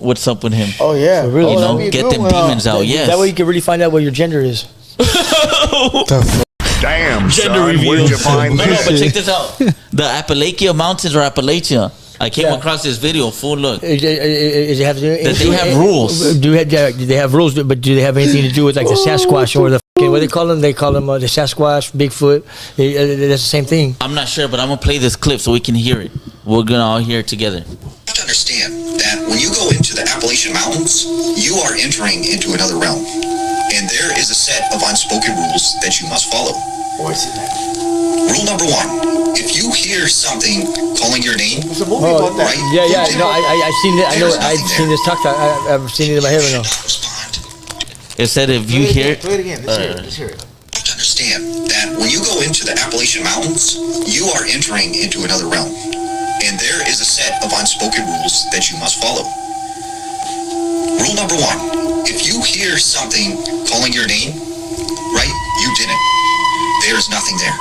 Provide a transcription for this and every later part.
what's up with him. Oh yeah, really? You know, get them demons out. Yes. That way you can really find out what your gender is. Damn, Gender son, reveal. where'd you find No, this? but check this out. The Appalachian Mountains or Appalachia. I came across this video. Full look. Does it have That they have rules. Do they have rules? But do they have anything to do with like the Sasquatch or the what they call them? They call them the Sasquatch, Bigfoot. That's the same thing. I'm not sure, but I'm gonna play this clip so we can hear it. We're gonna all hear it together. You have to understand that when you go into the Appalachian Mountains, you are entering into another realm. And there is a set of unspoken rules that you must follow. Rule number 1, if you hear something calling your name, right? Yeah. No, I've seen it. I know. I've seen this talk. I've seen it in my head right now. It said if you hear. Play it again. Let's hear it. You have to understand that when you go into the Appalachian Mountains, you are entering into another realm. And there is a set of unspoken rules that you must follow. Rule number 1, if you hear something calling your name, right, you didn't. There is nothing there.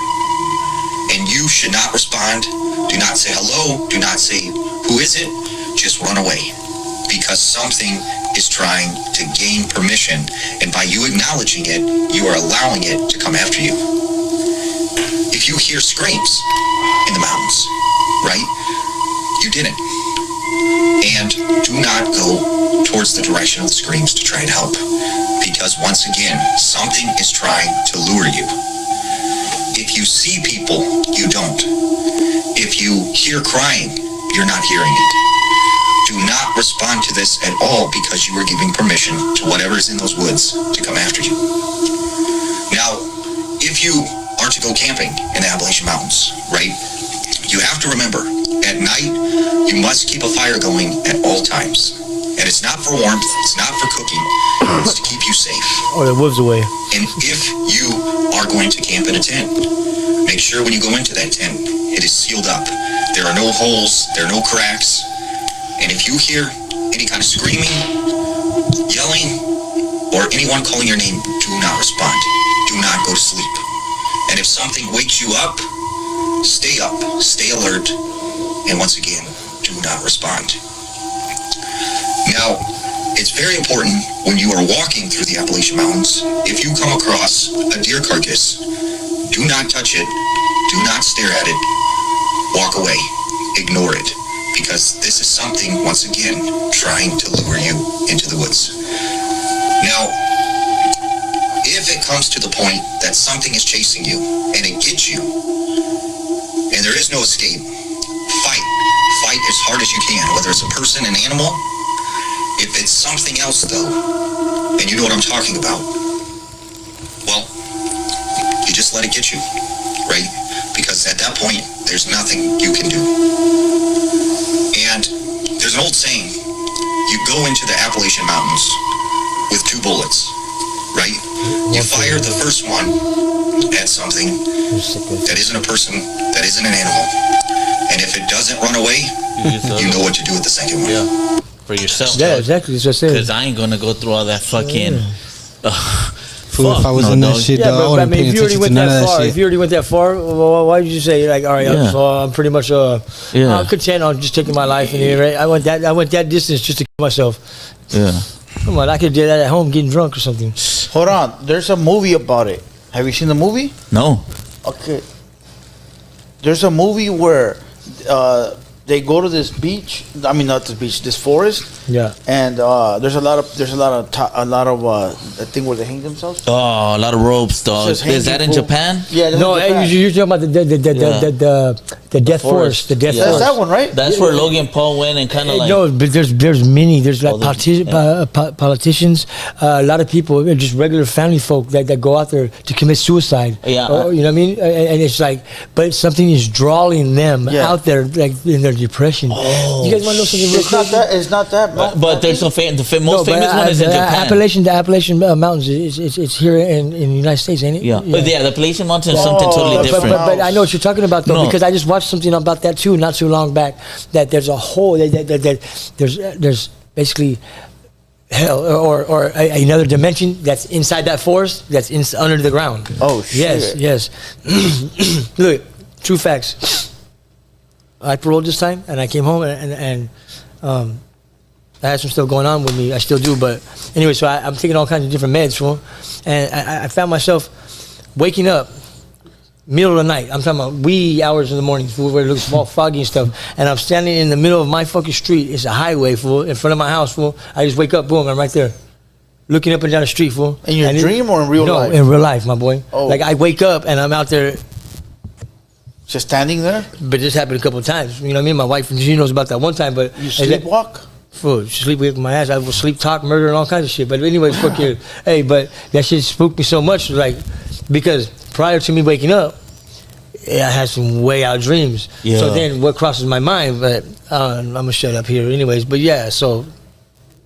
And you should not respond. Do not say hello. Do not say, who is it? Just run away. Because something is trying to gain permission. And by you acknowledging it, you are allowing it to come after you. If you hear screams in the mountains, right, you didn't. And do not go towards the direction of the screams to try and help. Because once again, something is trying to lure you. If you see people, you don't. If you hear crying, you're not hearing it. Do not respond to this at all because you are giving permission to whatever is in those woods to come after you. Now, if you are to go camping in the Appalachian Mountains, right, you have to remember, at night, you must keep a fire going at all times. And it's not for warmth, it's not for cooking, it's to keep you safe. Oh, the wolves away. And if you are going to camp in a tent, make sure when you go into that tent, it is sealed up. There are no holes, there are no cracks. And if you hear any kind of screaming, yelling, or anyone calling your name, do not respond. Do not go to sleep. And if something wakes you up, stay alert, and once again, do not respond. Now, it's very important when you are walking through the Appalachian Mountains, if you come across a deer carcass, do not touch it, do not stare at it, walk away, ignore it, because this is something, once again, trying to lure you into the woods. Now, if it comes to the point that something is chasing you, and it gets you, and there is no escape, fight as hard as you can, whether it's a person, an animal. If it's something else, though, and you know what I'm talking about, well, you just let it get you, right? Because at that point, there's nothing you can do. And there's an old saying, you go into the Appalachian Mountains with 2 bullets, right? You fire the first one at something that isn't a person, that isn't an animal. And if it doesn't run away, you know what to do with the second one. Yeah. For yourself. Yeah, exactly. That's what I said. Because I ain't gonna go through all that fucking. Fool, if I was in that shit, Yeah, though, I but I wouldn't mean, pay if you already attention to went none of that that far, shit. if you already went that far, well, why did you say like, all right, I'm pretty much Yeah. I'm content on just taking my life in here, right? I went that distance just to kill myself. Yeah. Come on, I could do that at home, getting drunk or something. Hold on, there's a movie about it. Have you seen the movie? No. Okay. There's a movie where they go to this beach. I mean, not this beach, this forest. Yeah. And there's a lot of I think where they hang themselves. Oh, a lot of ropes, dog. Just Is that in hanging Japan? Yeah. No, you're talking about the death forest. The death Yeah. That's forest. that one, right? That's where Logan Paul went and kind of like. No, but there's many. There's like Oh, politicians, a lot of people, just regular family folk that go out there to commit suicide. Yeah. You know what I mean? And it's like, but something is drawing them out there, like in their depression. Oh, You guys want to know something real quick? It's not that. But there's some the most famous one is in Japan. The Appalachian Mountains. It's here in the United States, ain't it? Yeah. But yeah, the Appalachian Mountain is something totally different. But I know what you're talking about though, No. because I just watched something about that too, not too long back. That there's a hole. There's basically hell or another dimension that's inside that forest that's under the ground. Oh shit! Yes. Look, true facts. I paroled this time, and I came home and I had some stuff going on with me. I still do, but anyway, so I'm taking all kinds of different meds, fool. And I found myself waking up middle of the night. I'm talking about wee hours in the morning, fool, where it looks all foggy and stuff. And I'm standing in the middle of my fucking street. It's a highway, fool, in front of my house, fool. I just wake up, boom, I'm right there, looking up and down the street, fool. In your dream or in real life? No, in real life, my boy. Oh. Like I wake up and I'm out there. Just standing there? But this happened a couple of times. You know what I mean? My wife, she knows about that one time, but you sleepwalk? Fool, sleep with my ass. I will sleep talk, murder, and all kinds of shit. But anyway, fuck you. Hey, but that shit spooked me so much, like, because prior to me waking up, I had some way out dreams. Yeah. So then what crosses my mind, but I'm going to shut up here anyways. But yeah, so,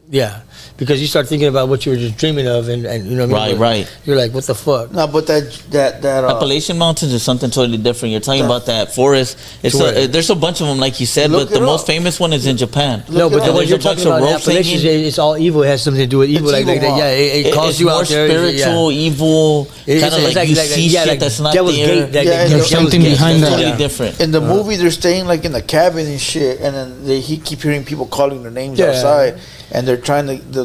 yeah. Because you start thinking about what you were just dreaming of, and you know what I mean? Right. You're like, what the fuck? No, but that Appalachian Mountains is something totally different. You're talking about that forest. There's a bunch of them, like you said, but the most famous one is in Japan. No, but the one you're talking about, Appalachians, it's all evil. It has something to do with evil. Like yeah, it calls you out there. It's more spiritual, evil, kind of like you see shit that's not there. There's something behind that. Totally different. In the movie, they're staying like in a cabin and shit, and then he keep hearing people calling their names outside, and they're trying to the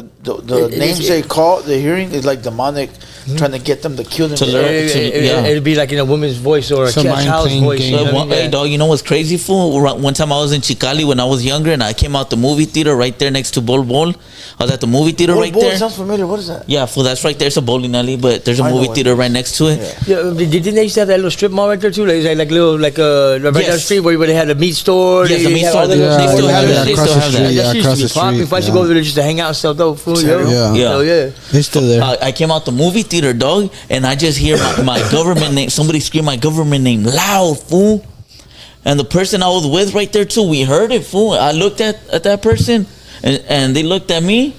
names they call, they're hearing is like demonic, trying to get them to kill them. It'd be like in a woman's voice or a child's voice. Hey, dog, you know what's crazy, fool? One time I was in Chicali when I was younger, and I came out the movie theater right there next to Bol Bol. I was at the movie theater right there. Sounds familiar. What is that? Yeah, fool, that's right there. It's a bowling alley, but there's a movie theater right next to it. Yeah, didn't they used to have that little strip mall right there too? Like right down the street where they had a meat store. Yes, the meat store. They still have that. They still have that. That used to be popping. If I used to go over there just to hang out and sell dope, fool. Yeah. It's still there. I came out the movie theater, dog, and I just hear my government name. Somebody scream my government name loud, fool. And the person I was with right there too, we heard it, fool. I looked at that person, and they looked at me.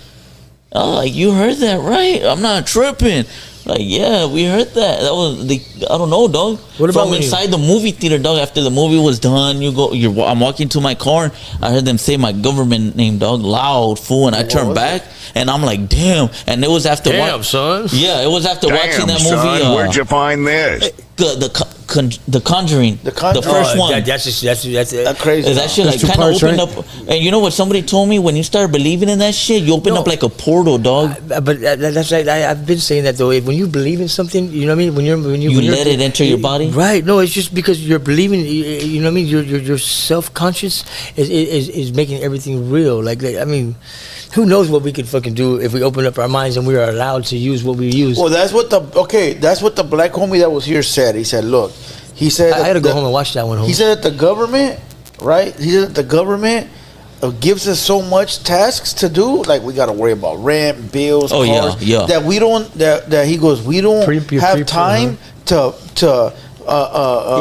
Oh, like, you heard that, right? I'm not tripping. Like, yeah, we heard that. That was I don't know, dog. What about from inside the movie theater, dog? After the movie was done, I'm walking to my car. I heard them say my government name, dog, loud, fool. And I turned back, and I'm like, damn. And it was after son. Yeah, it was after watching that movie. Son, where'd you find this? The Conjuring, the first one. That's crazy. That shit like kind of opened up. And you know what somebody told me? When you start believing in that shit, you open up like a portal, dog. But that's right. I've been saying that though. When you believe in something, you know what I mean. When you let it enter your body. Right. No, it's just because you're believing. You know what I mean. Your self-conscious is making everything real. Like I mean, who knows what we could fucking do if we open up our minds and we are allowed to use what we use. Well, that's what the black homie that was here said. He said, look, he said I had to go home and watch that one. Homie. He said that the government, right? He said that the government gives us so much tasks to do, like we got to worry about rent, bills, cars, that we don't. That he goes, we don't have time to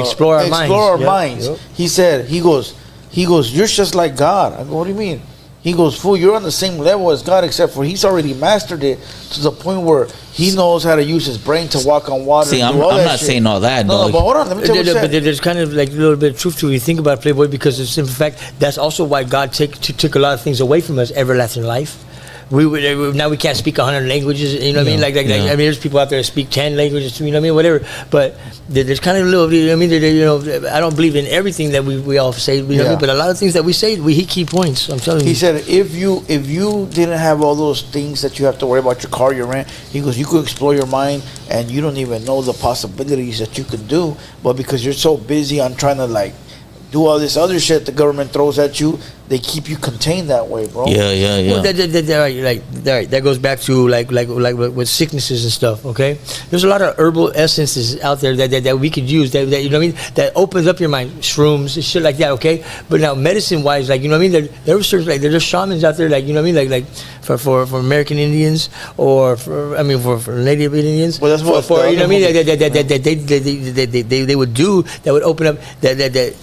explore our minds. Yep. He said, he goes, you're just like God. I go, what do you mean? He goes, fool, you're on the same level as God, except for he's already mastered it to the point where he knows how to use his brain to walk on water. See, I'm not saying all that. No, but hold on, let me tell you what But there's kind of like a little bit of truth to it. You think about it, Playboy, because it's in fact that's also why God took a lot of things away from us, everlasting life. Now we can't speak 100 languages, you know what I mean? Like I mean, there's people out there that speak 10 languages, you know what I mean? Whatever. But there's kind of a little, you know what I mean? I don't believe in everything that we all say, you know what I mean? But a lot of things that we say, we hit key points. I'm telling you. He said, if you didn't have all those things that you have to worry about, your car, your rent, he goes, you could explore your mind and you don't even know the possibilities that you could do, but because you're so busy on trying to like do all this other shit the government throws at you, they keep you contained that way, bro. Yeah. Well, that goes back to like with sicknesses and stuff. Okay, there's a lot of herbal essences out there that we could use. That you know what I mean? That opens up your mind. Shrooms and shit like that. Okay, but now medicine wise, like you know what I mean? There were certain like there's shamans out there, like you know what I mean? Like for American Indians or for Native Indians. Well, that's what for you know what I mean? They would do that would open up that.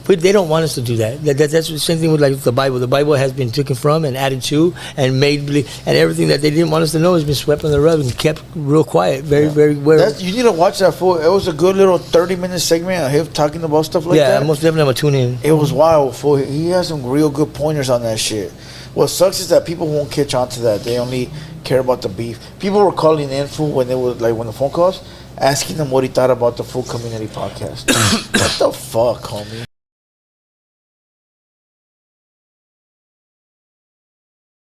But they don't want us to do that. That's the same thing with like the Bible. The Bible has been taken from and added to and made believe, and everything that they didn't want us to know has been swept on the rug and kept real quiet, very well. You need to watch that fool. It was a good little 30-minute segment of him talking about stuff like that. Yeah, most definitely I'm gonna tune in. It was wild, fool. He has some real good pointers on that shit. What sucks is that people won't catch on to that. They only care about the beef. People were calling in, fool, when the phone calls, asking them what he thought about the Full Community Podcast. What the fuck, homie?